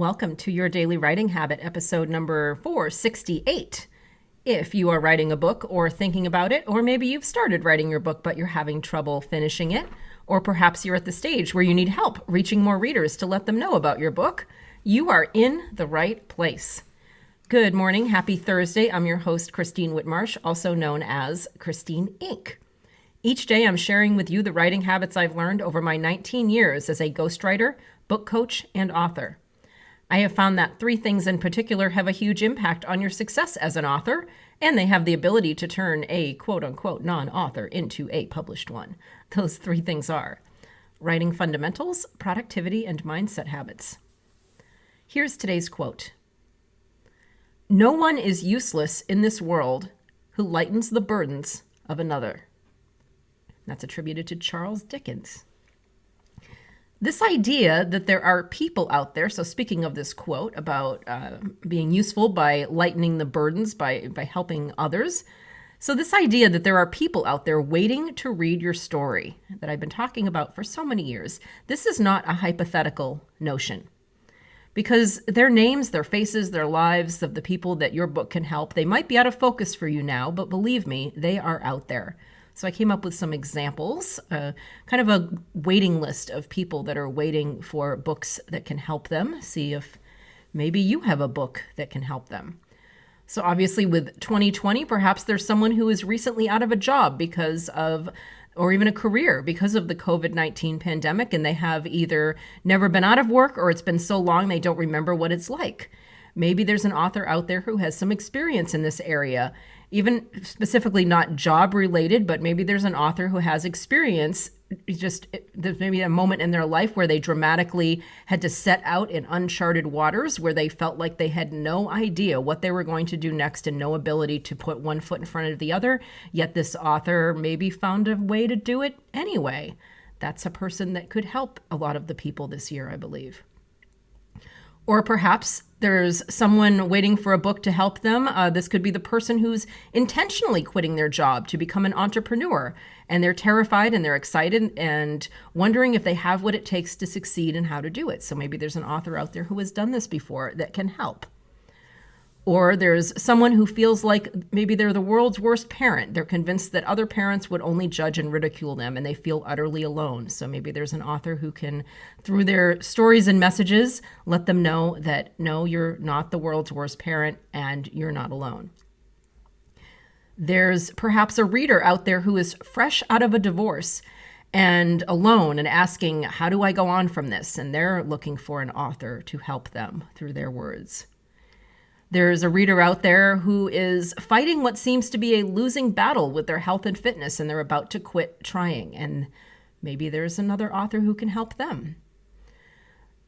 welcome to Your Daily Writing Habit, episode number 468. If you are writing a book or thinking about it, or maybe you've started writing your book but you're having trouble finishing it, or perhaps you're at the stage where you need help reaching more readers to let them know about your book, you are in the right place. Good morning. Happy Thursday. I'm your host, Christine Whitmarsh, also known as Christine Inc. Each day I'm sharing with you the writing habits I've learned over my 19 years as a ghostwriter, book coach, and author. I have found that three things in particular have a huge impact on your success as an author, and they have the ability to turn a quote-unquote non-author into a published one. Those three things are writing fundamentals, productivity, and mindset habits. Here's today's quote. No one is useless in this world who lightens the burdens of another. That's attributed to Charles Dickens. This idea that there are people out there, so speaking of this quote about being useful by lightening the burdens, by helping others. So this idea that there are people out there waiting to read your story that I've been talking about for so many years, this is not a hypothetical notion. Because their names, their faces, their lives of the people that your book can help, they might be out of focus for you now, but believe me, they are out there. So I came up with some examples, kind of a waiting list of people that are waiting for books that can help them. See if maybe you have a book that can help them. So obviously with 2020, perhaps there's someone who is recently out of a job because of, or even a career because of the COVID-19 pandemic, and they have either never been out of work or it's been so long they don't remember what it's like. Maybe there's an author out there who has some experience in this area, even specifically not job related, but maybe there's an author who has experience. There's maybe a moment in their life where they dramatically had to set out in uncharted waters, where they felt like they had no idea what they were going to do next and no ability to put one foot in front of the other. Yet this author maybe found a way to do it anyway. That's a person that could help a lot of the people this year, I believe. Or perhaps there's someone waiting for a book to help them. This could be the person who's intentionally quitting their job to become an entrepreneur. And they're terrified and they're excited and wondering if they have what it takes to succeed and how to do it. So maybe there's an author out there who has done this before that can help. Or there's someone who feels like maybe they're the world's worst parent. They're convinced that other parents would only judge and ridicule them, and they feel utterly alone. So maybe there's an author who can, through their stories and messages, let them know that, no, you're not the world's worst parent and you're not alone. There's perhaps a reader out there who is fresh out of a divorce and alone and asking, how do I go on from this? And they're looking for an author to help them through their words. There's a reader out there who is fighting what seems to be a losing battle with their health and fitness, and they're about to quit trying. And maybe there's another author who can help them.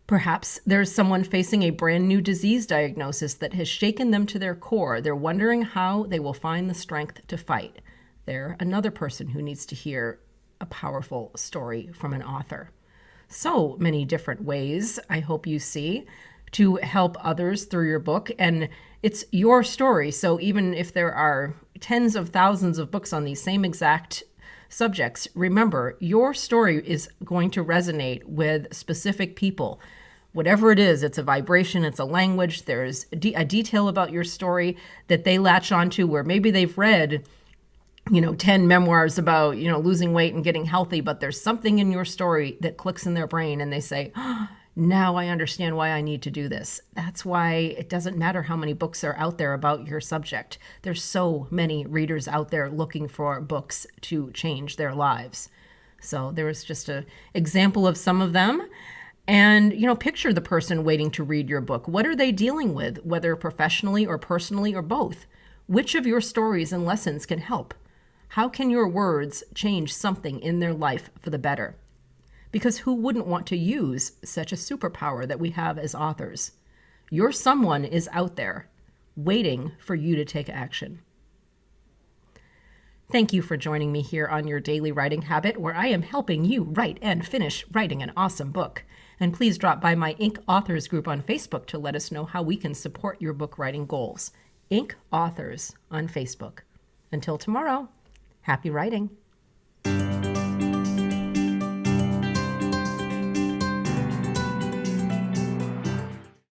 Perhaps there's someone facing a brand new disease diagnosis that has shaken them to their core. They're wondering how they will find the strength to fight. They're another person who needs to hear a powerful story from an author. So many different ways, I hope you see, to help others through your book. And it's your story. So even if there are tens of thousands of books on these same exact subjects, remember, your story is going to resonate with specific people. Whatever it is, it's a vibration, it's a language, there's a detail about your story that they latch onto where maybe they've read 10 memoirs about, losing weight and getting healthy, but there's something in your story that clicks in their brain and they say, now I understand why I need to do this. That's why it doesn't matter how many books are out there about your subject. There's so many readers out there looking for books to change their lives. So there was just an example of some of them. And, picture the person waiting to read your book. What are they dealing with, whether professionally or personally or both? Which of your stories and lessons can help? How can your words change something in their life for the better? Because who wouldn't want to use such a superpower that we have as authors? Your someone is out there waiting for you to take action. Thank you for joining me here on Your Daily Writing Habit, where I am helping you write and finish writing an awesome book. And please drop by my Inc. Authors group on Facebook to let us know how we can support your book writing goals. Inc. Authors on Facebook. Until tomorrow, happy writing.